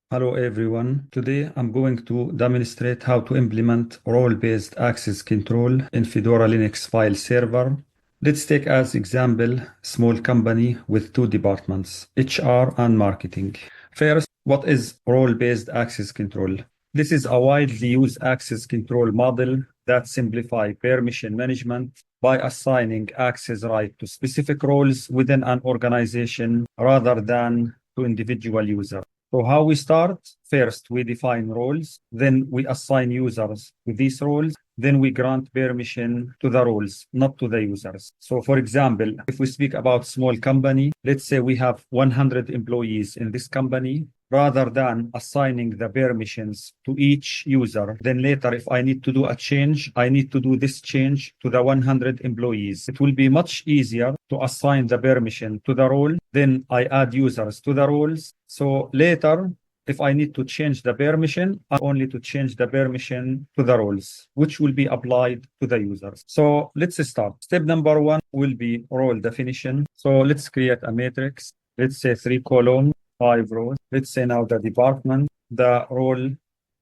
Hello everyone. Today I'm going to demonstrate how to implement role-based access control in Fedora Linux file server. Let's take as example small company with two departments, HR and marketing. First, what is role-based access control? This is a widely used access control model that simplifies permission management by assigning access right to specific roles within an organization rather than to individual users. So how we start? First, we define roles, then we assign users to these roles, then we grant permission to the roles, not to the users. So for example, if we speak about small company, let's say we have 100 employees in this company, rather than assigning the permissions to each user. Then later, if I need to do a change, I need to do this change to the 100 employees. It will be much easier to assign the permission to the role. Then I add users to the roles. So later, if I need to change the permission, I only to change the permission to the roles, which will be applied to the users. So let's start. Step number one will be role definition. So let's create a matrix. Let's say 3 columns. 5 rows. Let's say now the department, the role,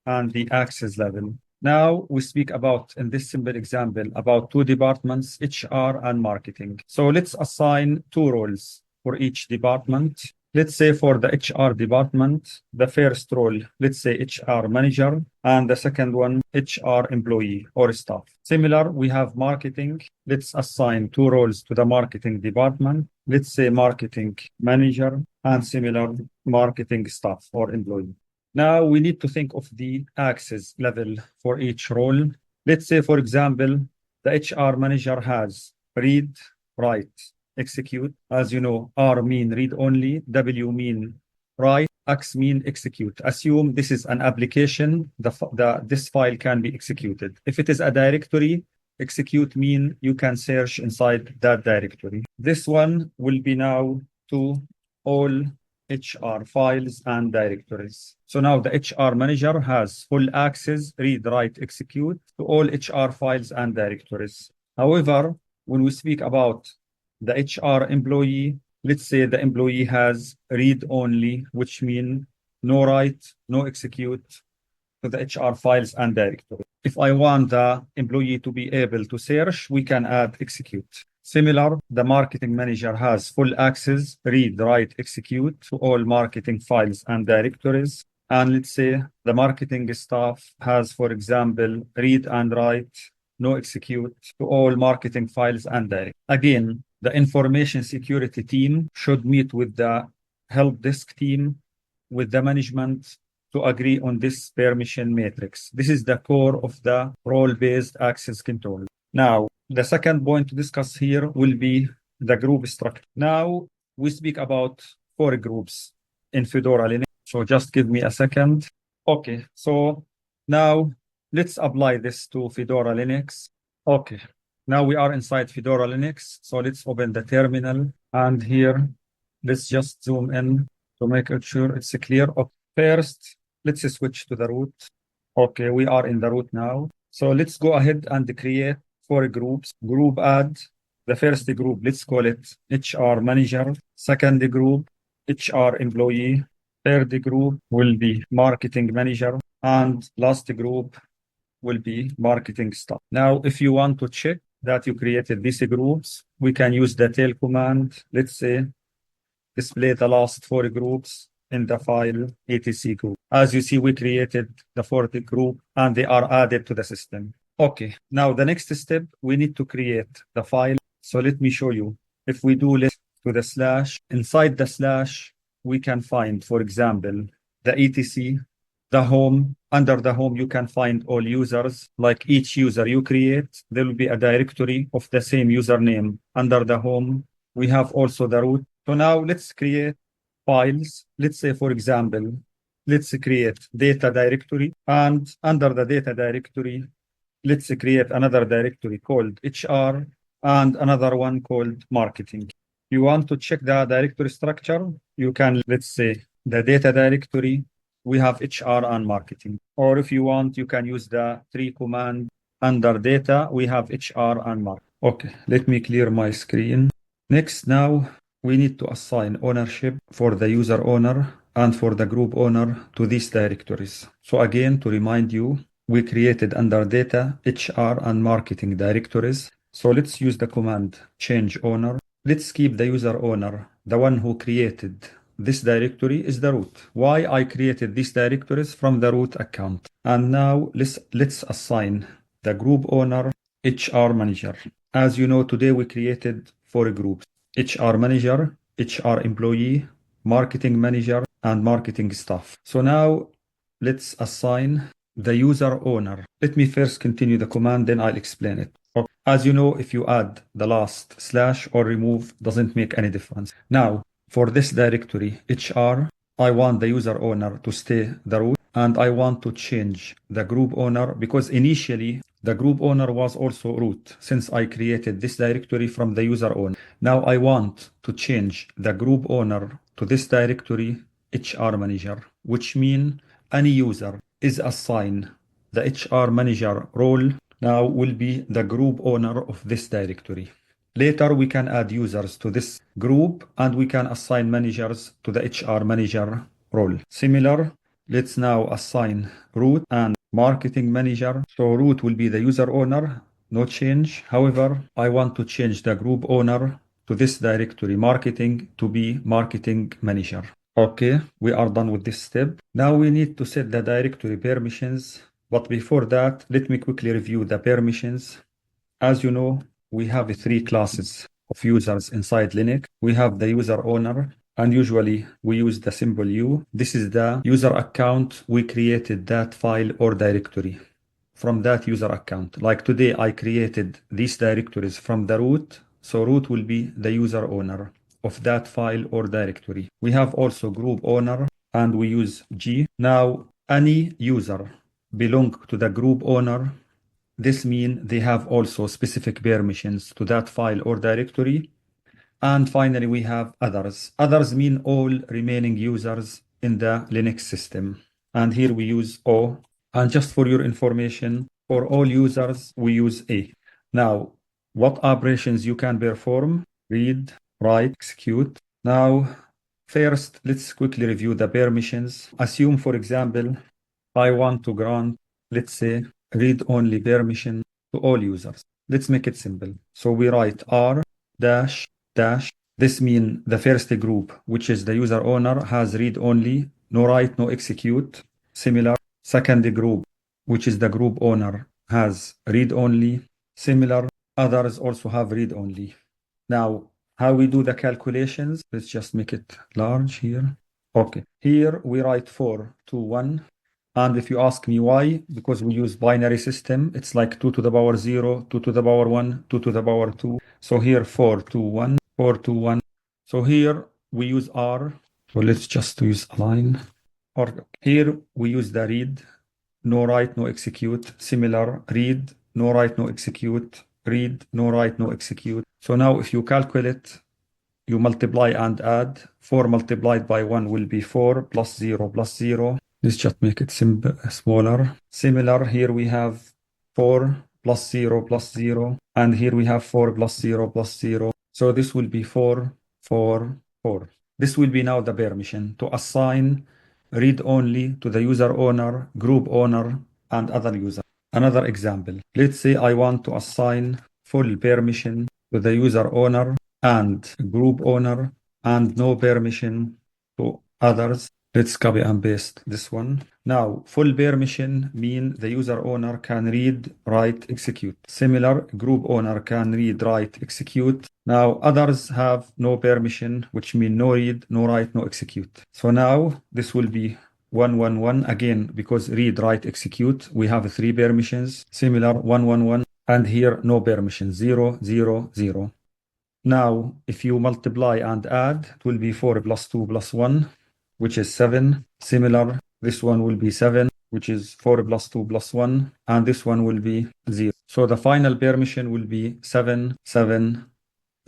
and the access level. Now we speak about, in this simple example, about two departments, HR and marketing. So let's assign 2 roles for each department. Let's say for the HR department, the first role, let's say HR manager, and the second one, HR employee or staff. Similar, we have marketing. Let's assign 2 roles to the marketing department. Let's say marketing manager and similar marketing staff or employee. Now we need to think of the access level for each role. Let's say, for example, the HR manager has read, write, execute. As you know, R mean read only, W mean write, X mean execute. Assume this is an application, this file can be executed. If it is a directory, execute mean you can search inside that directory. This one will be now to all HR files and directories. So now the HR manager has full access, read, write, execute to all HR files and directories. However, when we speak about the HR employee, let's say the employee has read only, which means no write, no execute to the HR files and directory. If I want the employee to be able to search, we can add execute. Similar, the marketing manager has full access, read, write, execute to all marketing files and directories. And let's say the marketing staff has, for example, read and write, no execute to all marketing files and directories. Again, the information security team should meet with the help desk team, with the management to agree on this permission matrix. This is the core of the role-based access control. Now, the second point to discuss here will be the group structure. Now, we speak about 4 groups in Fedora Linux. So just give me a second. Okay, so now let's apply this to Fedora Linux. Okay, now we are inside Fedora Linux. So let's open the terminal. And here, let's just zoom in to make sure it's clear. Okay, first, let's switch to the root. Okay, we are in the root now. So let's go ahead and create 4 groups. Group add. The first group, let's call it HR manager. Second group, HR employee. Third group will be marketing manager. And last group will be marketing staff. Now, if you want to check that you created these groups, we can use the tail command. Let's say display the last 4 groups in the file etc group. As you see, we created the 4th group and they are added to the system. Okay, now the next step, we need to create the file. So let me show you. If we do list to the slash, inside the slash, we can find, for example, the etc, the home. Under the home, you can find all users. Like each user you create, there will be a directory of the same username. Under the home, we have also the root. So now let's create files. Let's say, for example, let's create data directory. And under the data directory, let's create another directory called HR and another one called marketing. You want to check the directory structure, you can, let's say, the data directory, we have HR and marketing. Or if you want, you can use the 3 command. Under data, we have HR and marketing. Okay, let me clear my screen. Next, now we need to assign ownership for the user owner and for the group owner to these directories. So again, to remind you, we created under data, HR, and marketing directories. So let's use the command change owner. Let's keep the user owner, the one who created this directory is the root. Why I created these directories from the root account. And now let's assign the group owner HR manager. As you know, today we created 4 groups: HR manager, HR employee, marketing manager, and marketing staff. So now let's assign the user owner. Let me first continue the command, then I'll explain it. As you know, if you add the last slash or remove, doesn't make any difference. Now, for this directory, HR, I want the user owner to stay the root, and I want to change the group owner because initially the group owner was also root since I created this directory from the user owner. Now I want to change the group owner to this directory HR manager, which means any user is assigned the HR manager role now will be the group owner of this directory. Later, we can add users to this group and we can assign managers to the HR manager role. Similar, let's now assign root and marketing manager. So root will be the user owner, no change. However, I want to change the group owner to this directory marketing to be marketing manager. Okay, we are done with this step. Now we need to set the directory permissions. But before that, let me quickly review the permissions. As you know, we have 3 classes of users inside Linux. We have the user owner, and usually we use the symbol U. This is the user account we created that file or directory from that user account. Like today, I created these directories from the root. So root will be the user owner of that file or directory. We have also group owner, and we use G. Now, any user belong to the group owner. This means they have also specific permissions to that file or directory. And finally, we have others. Others mean all remaining users in the Linux system. And here we use O. And just for your information, for all users, we use A. Now, what operations you can perform? Read, write, execute. Now, first, let's quickly review the permissions. Assume, for example, I want to grant, let's say, read-only permission to all users. Let's make it simple. So we write R dash dash. This means the first group, which is the user owner, has read-only, no write, no execute. Similar, second group, which is the group owner, has read-only. Similar, others also have read-only. Now, how we do the calculations? Let's just make it large here. Okay, here we write 4 to 1. And if you ask me why, because we use binary system, it's like 2 to the power 0, 2 to the power 1, 2 to the power 2. So here 4 to 1, 4 to 1. So here we use R. So let's just use a line. Or here we use the read, no write, no execute. Similar, read, no write, no execute. Read, no write, no execute. So now if you calculate, you multiply and add. 4 multiplied by 1 will be 4 plus 0 plus 0. Let's just make it simple, smaller. Similar, here we have 4 plus 0 plus 0. And here we have 4 plus 0 plus 0. So this will be 4, 4, 4. This will be now the permission to assign read-only to the user owner, group owner, and other users. Another example. Let's say I want to assign full permission to the user owner and group owner and no permission to others. Let's copy and paste this one. Now, full permission means the user owner can read, write, execute. Similar, group owner can read, write, execute. Now, others have no permission, which means no read, no write, no execute. So now, this will be 1, 1, 1. Again, because read, write, execute, we have 3 permissions. Similar, 1, 1, 1. And here, no permission, 0, 0, 0. Now, if you multiply and add, it will be 4 plus 2 plus 1. Which is 7. Similar, this one will be 7, which is 4 plus 2 plus 1. And this one will be 0. So the final permission will be 7, 7,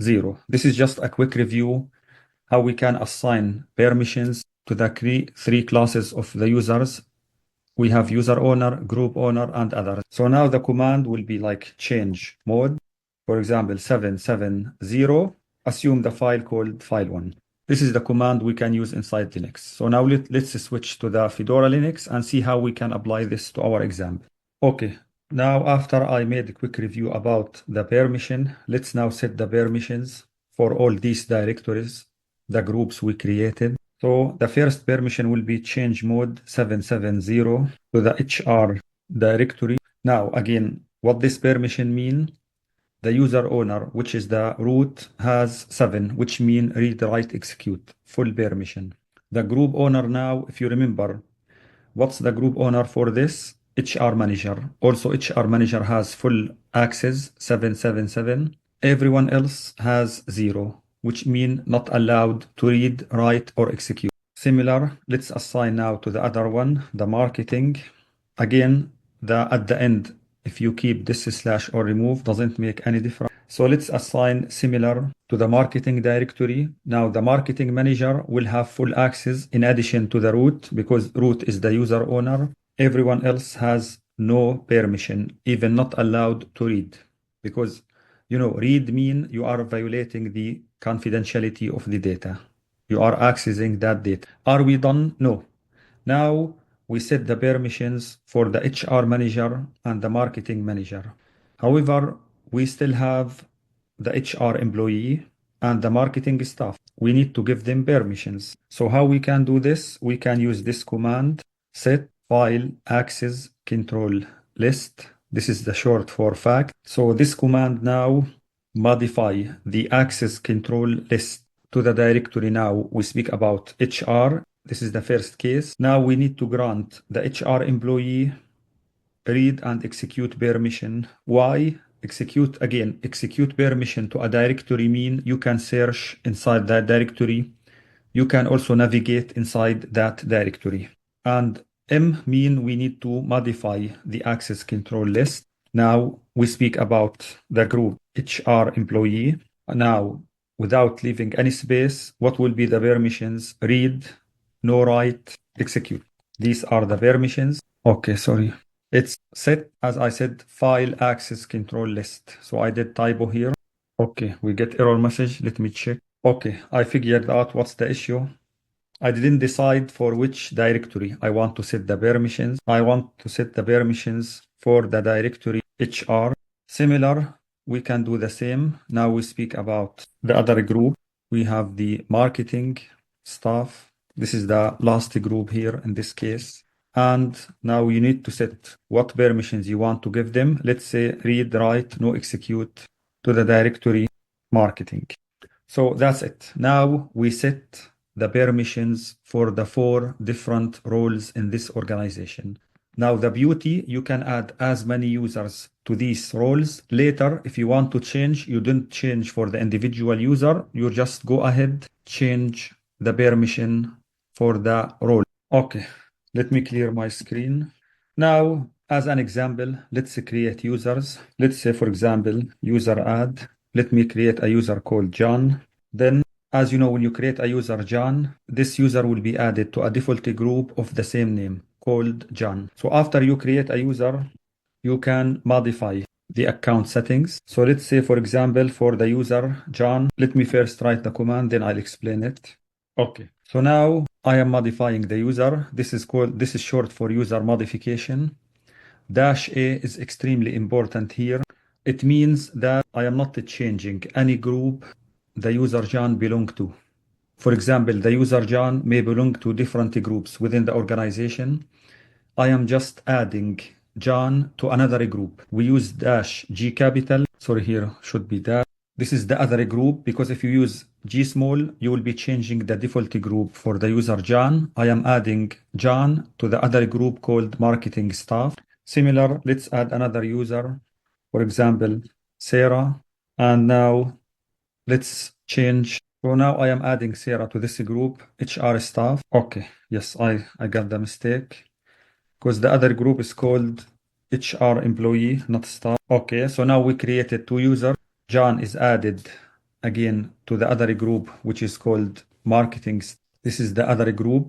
0. This is just a quick review how we can assign permissions to the 3 classes of the users. We have user owner, group owner, and others. So now the command will be like change mode. For example, 770. Assume the file called file1. This is the command we can use inside Linux. So now let's switch to the Fedora Linux and see how we can apply this to our example. Okay, now after I made a quick review about the permission, let's now set the permissions for all these directories, the groups we created. So the first permission will be change mode 770 to the HR directory. Now again, what this permission mean? The user owner, which is the root, has 7, which mean read, write, execute, full permission. The group owner now, if you remember, what's the group owner for this? HR manager. Also, HR manager has full access, 777. Everyone else has 0, which mean not allowed to read, write, or execute. Similar, let's assign now to the other one, the marketing. Again, at the end, if you keep this slash or remove, doesn't make any difference. So let's assign similar to the marketing directory. Now the marketing manager will have full access in addition to the root, because root is the user owner. Everyone else has no permission, even not allowed to read, because read mean you are violating the confidentiality of the data. You are accessing that data. Are we done? No. Now we set the permissions for the HR manager and the marketing manager. However, we still have the HR employee and the marketing staff. We need to give them permissions. So how we can do this? We can use this command, set file access control list. This is the short for fact. So this command now modify the access control list to the directory. Now we speak about HR. This is the first case. Now we need to grant the HR employee read and execute permission. Why? Execute permission to a directory mean you can search inside that directory. You can also navigate inside that directory. And M mean we need to modify the access control list. Now we speak about the group HR employee. Now, without leaving any space, what will be the permissions? Read, no write, execute. These are the permissions. Okay, sorry. It's set, as I said, file access control list. So I did typo here. Okay, we get error message. Let me check. Okay, I figured out what's the issue. I didn't decide for which directory I want to set the permissions. I want to set the permissions for the directory HR. Similar, we can do the same. Now we speak about the other group. We have the marketing staff. This is the last group here in this case. And now you need to set what permissions you want to give them. Let's say read, write, no execute to the directory marketing. So that's it. Now we set the permissions for the 4 different roles in this organization. Now the beauty, you can add as many users to these roles. Later, if you want to change, you don't change for the individual user. You just go ahead, change the permission for the role. Okay, let me clear my screen. Now, as an example, let's create users. Let's say, for example, user add. Let me create a user called John. Then, as you know, when you create a user John, this user will be added to a default group of the same name called John. So after you create a user, you can modify the account settings. So let's say, for example, for the user John, let me first write the command, then I'll explain it. Okay, so now I am modifying the user. This is short for user modification. -A is extremely important here. It means that I am not changing any group the user John belong to. For example, the user John may belong to different groups within the organization. I am just adding John to another group. We use -G capital. Sorry, here should be dash. This is the other group, because if you use G small, you will be changing the default group for the user John. I am adding John to the other group called marketing staff. Similar, let's add another user, for example, Sarah. And now let's change. So now I am adding Sarah to this group, HR staff. Okay, yes, I got the mistake, because the other group is called HR employee, not staff. Okay, so now we created 2 users. John is added again to the other group, which is called marketing. This is the other group,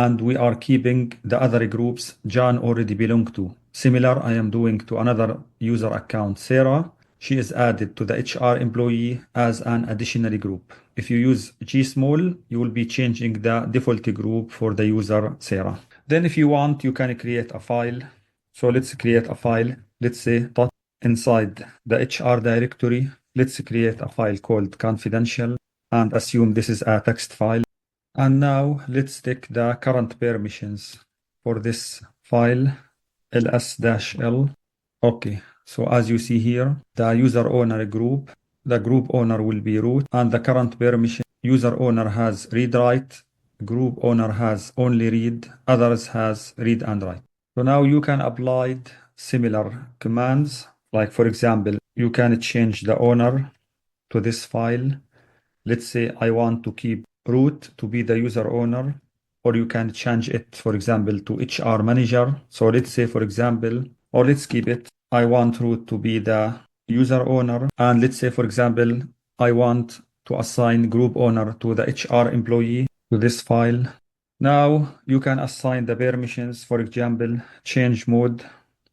and we are keeping the other groups John already belong to. Similar, I am doing to another user account, Sarah. she is added to the HR employee as an additional group. If you use G small, you will be changing the default group for the user Sarah. Then if you want, you can create a file. So let's create a file. Let's say inside the HR directory, let's create a file called confidential and assume this is a text file. And now let's take the current permissions for this file, ls-l. Okay, so as you see here, the user owner group, the group owner will be root, and the current permission, user owner has read write, group owner has only read, others has read and write. So now you can apply similar commands, like for example, you can change the owner to this file. Let's say I want to keep root to be the user owner, or you can change it, for example, to HR manager. So let's say, for example, or let's keep it, I want root to be the user owner. And let's say, for example, I want to assign group owner to the HR employee to this file. Now you can assign the permissions, for example, change mode,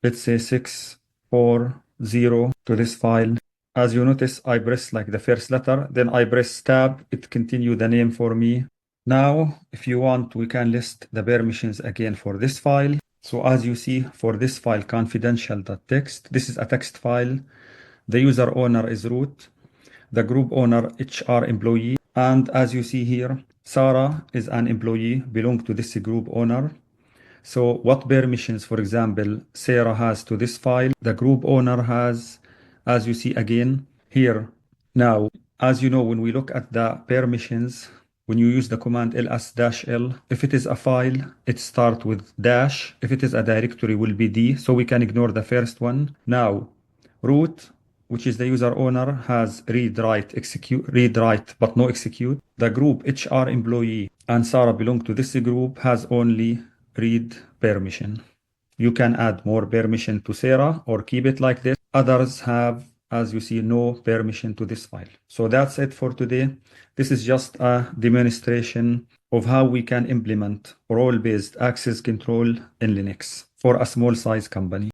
let's say 640 to this file. As you notice, I press like the first letter, then I press tab, it continue the name for me. Now, if you want, we can list the permissions again for this file. So as you see, for this file, confidential.txt, this is a text file. The user owner is root, the group owner HR employee, and as you see here, Sarah is an employee, belong to this group owner. So what permissions, for example, Sarah has to this file, the group owner has, as you see again here. Now, as you know, when we look at the permissions, when you use the command ls-l, if it is a file, it starts with dash. If it is a directory, will be D. So we can ignore the first one. Now, root, which is the user owner, has read, write, execute, read, write, but no execute. The group HR employee and Sarah belong to this group has only read permission. You can add more permission to Sarah or keep it like this. Others have, as you see, no permission to this file. So that's it for today. This is just a demonstration of how we can implement role-based access control in Linux for a small size company.